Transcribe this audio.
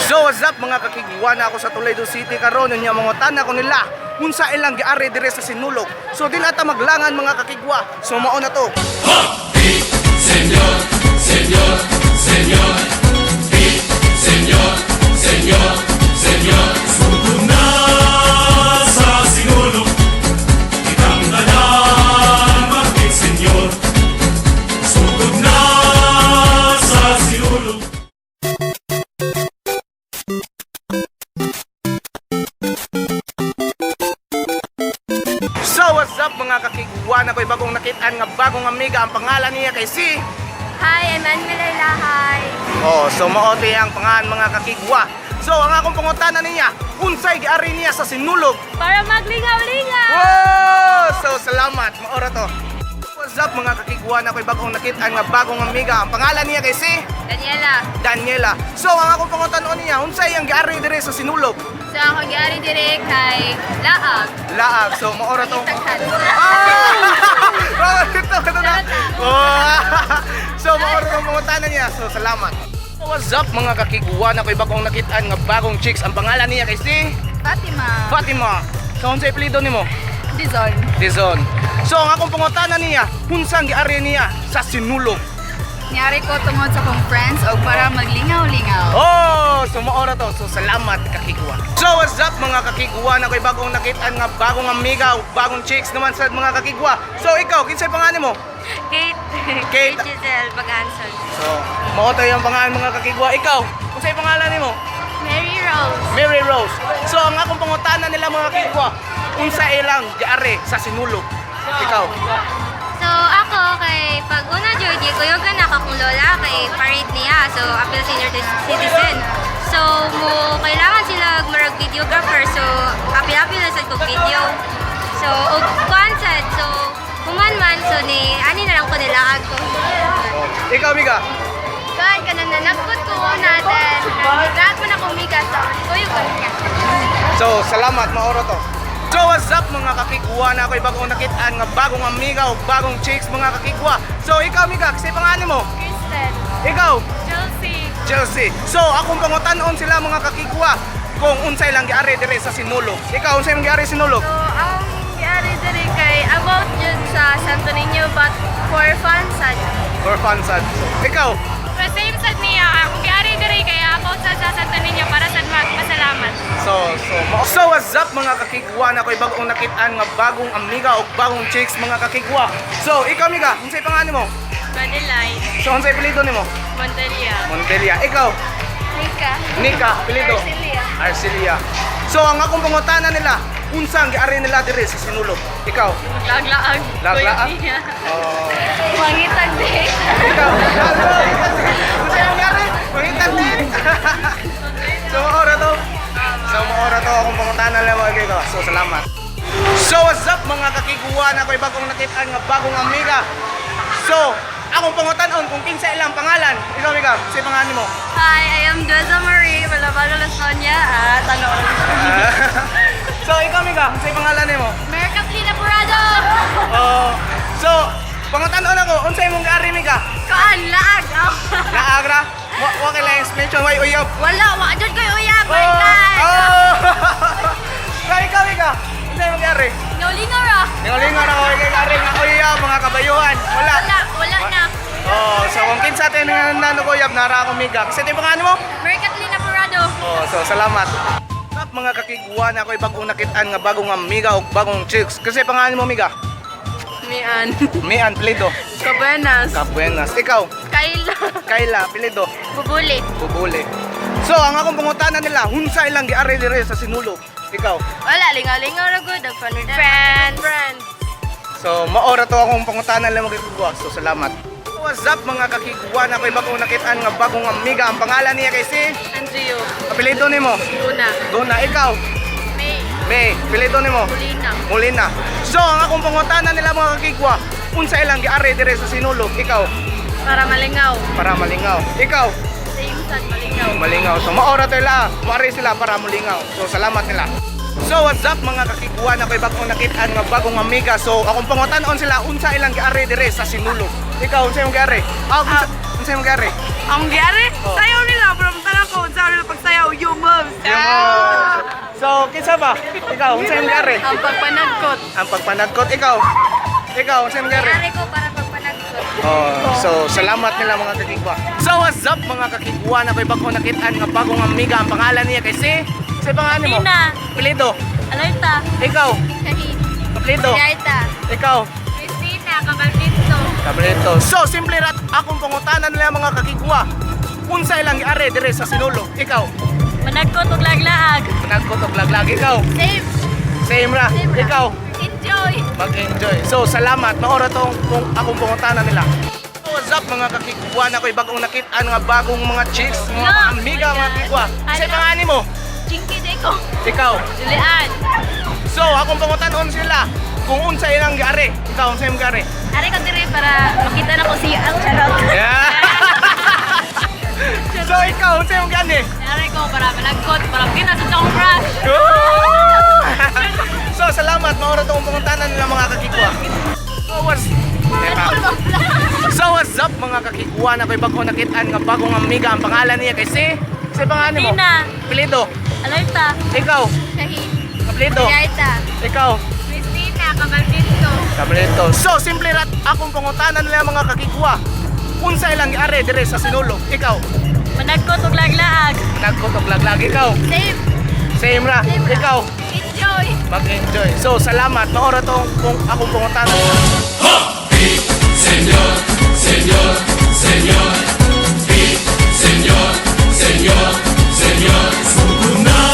So what's up mga kakigwa na ako sa Toledo City karon nya mga tanan ko nila unsa ilang giari dire sa Sinulog. So din ata maglangan mga kakigwa. So mao na to. Sí, señor, señor, señor. Sí, señor, señor, señor. Sugod na sa Sinulog, itang tanan maging senyor. Sugod na sa Sinulog. So what's up mga kakigwa na ko'y bagong nakitaan nga bagong amiga ang pangalan niya kay si Hi, Emmanuel Lahay. Oh, so mao to ang pangalan mga kakigwa. So ang akong pangutana niya, unsay giari niya sa Sinulog? Para maglingaw-lingaw. Wow! So salamat, maora to. What's up mga kakigwa na ko'y bagong nakitaan nga bagong amiga ang pangalan niya kay si Daniela. Daniela. So ang akong pangutana niya, unsay ang giari dire sa Sinulog? So ako gyari dire kay Laag. Laag. So maora to. Taghan. Ah! Ito na. Oh. So maora tong pangutana niya. So salamat. So, what's up mga kakigwa na ko'y bagong nakitaan nga bagong chicks ang pangalan niya kay si Fatima. Fatima. So unsay apelyido nimo? Dizon. Dizon. So ang akong pangutana niya, unsang giari niya sa Sinulog? Nyari ko tungod sa kong friends o para maglingaw-lingaw. Oh, so maora to. So salamat kakigwa. So what's up mga kakigwa na ko'y bagong nakitaan nga bagong amiga o bagong chicks naman sa mga kakigwa. So ikaw, kinsay pangalan mo? Kate. Kate. Giselle Baganson. So mao to yung pangalan mga kakigwa. Ikaw, unsay pangalan nimo? Mary Rose. Mary Rose. So ang akong pangutana nila mga kakigwa, unsa ilang giari sa Sinulog? Ikaw. So ako kay pag una Georgie, kuyogan ako kung lola kay parit niya. So apil senior citizen. So mo kailangan sila marag videographer. So apil na sa kong video. So og konsad. So human so ni ani na lang ko nilaag ko. Ikaw, Miga. Kan kanang nanagpot ko natin. Naglahat mo na kong miga so kuyogan niya. So salamat, maoro to. So what's up mga kakigwa na ako'y bagong nakitaan nga bagong amiga o bagong chicks mga kakigwa. So ikaw Miga, kasi pangalan mo? Kristen. Ikaw? Chelsea. Chelsea. So akong pangutanon sila mga kakigwa kung unsay lang giari dire sa Sinulog. Ikaw, unsay lang giari Sinulog? So ang gyari diri kay about jud sa Santo Niño but for fun sad. Or fansad. Ikaw? The same sad niya. Ang gyari diri kay about sa Santo Niño para sa masalamat. So what's up mga kakigwa na ako'y bagong nakitaan nga bagong amiga o bagong chicks mga kakigwa. So ikaw Miga, unsay pangalan mo? Madeline. So unsay apelyido nimo? Montelia. Montelia. Ikaw? Nika. Nika, apelyido? Arcelia. Arcelia. So ang akong pangutana nila, unsang giari nila dire sa Sinulog? Ikaw? Laglaag. Laglaag? Oh. Mangitag din. Ikaw? Unsang giari? Mangitan din. So maora to. So maora to akong pangutana nila mga kaibigan. So salamat. So what's up mga kakiguan, ako'y bagong nakitaan nga bagong amiga. So akong pangutanon kung kinsa ilang pangalan. Ikaw Miga, si pangalan mo? Hi, I am Dweza Marie. Balabalo Lasonia. Tanong. So ikaw Miga, si pangalan mo? Mary Kathleen Apurado. Oh. So pangutanon ako, unsay mong giari Miga? Kaan, laag. Naagra? Wa kay lang explain way uyab. Wala, wajud ko uyab. Oh. So ikaw Miga, unsay mong giari? Lingaw-lingaw ra. Lingaw-lingaw na ko kay giari nga uyab mga kabayuhan. Wala. Wala na. Oh, so kung kinsa tayo nanukuyab, nara ako Miga. Kasi ito yung pangalan mo? Mary Kathleen Apurado. Oh, so salamat. Up mga kakiguan, ako'y bagong nakitaan nga bagong amiga o bagong chicks. Kasi pangalan mo Miga? Mian. Mian, pilido. Kabuenas. Kabuenas. Ikaw? Kayla. Kayla, pilido. Bubulit. Bubuli. So, ang akong pangutanan nila, hunsay lang giari dire sa Sinulog. Ikaw? Wala, lingaw-lingaw na good. Fun with friends. So, maora to akong pangutanan lang magkikugwa. So, salamat. What's up mga kakiguan, ako'y bagong nakitaan nga bagong amiga. Ang pangalan niya kay si? Andrew. Apelido nimo? Luna. Dona. Ikaw? May. May. Apelido nimo? Molina. Molina. So, ang akong pangutanan nila mga kakigwa, unsay lang giari dire sa Sinulog. Ikaw? Para malingaw. Para malingaw. Ikaw? Same sad, malingaw. Malingaw. So, maora to ila. Maari sila para malingaw. So, salamat nila. So, what's up mga kakiguan, ako'y bagong nakitaan nga bagong amiga. So, akong pangutanon sila, unsa ilang giari dire sa Sinulog. Ikaw, unsa yung giari? Unsa yung giari? Ang gyari? Oh. Sayaw nila, pero tala ko, sayaw nila pagsayaw Unsa ba? Ikaw, unsa imong gari? Ang pagpanagkot. Ang pagpanagkot ikaw. Ikaw, unsa imong gari? Nangyari ko para pagpanagkot. Oh, so salamat nila mga kakigwa. So what's up mga kakigwa na ko'y bago nakitaan nga bagong amiga ang pangalan niya kay si pangalan mo? Tina. Pilido. Alerta. Ikaw. Shahid. Pilido. Yaita. Ikaw. Christina. Kabalpinto. Kabalito. So simple rat akong pangutanan nila mga kakigwa. Unsa ilang giare dire sa Sinulog? Ikaw. Managkot og laglaag. Nagkutok laglag ikaw. Save. Same ra. Ikaw. Enjoy. Mag-enjoy. So salamat maora tong kung akong pangutanan nila. So, what's up mga kakigwa na ko'y bagong nakitaan nga bagong mga chicks, mga amiga mga kakigwa. Sa pangalan mo? Chinky Deko. Ikaw. Julian. So, akong pangutanon sila kung unsa ilang gari. Ikaw, unsa imong gari? Ari ko dire para makita na ko si ang charot. Yeah. So, ikaw, unsa imong gani? Ari ko para managkot, para pinas sa akong crush. So, salamat. Maura itong pangutanan nila mga kakigwa. So, what's up mga kakigwa na ko'y bagong nakitaan nga bagong amiga ang pangalan niya kay si pangalan mo? Tina. Pilido. Alerta. Ikaw. Shahid. Pilido. Yaita. Ikaw. Christina. Kabalpinto. Kabalito. So, simple rat akong pangutanan nila mga kakigwa. Unsa ilang giare dire sa Sinulog? Ikaw. Managkot og laglaag. Nagkutok laglag ikaw. Save. Same ra. Ikaw. Enjoy. Mag-enjoy. So, salamat. Maura tong kung akong pangutanan. Sí, señor, señor, señor. Sí, señor, señor, señor. Sukuna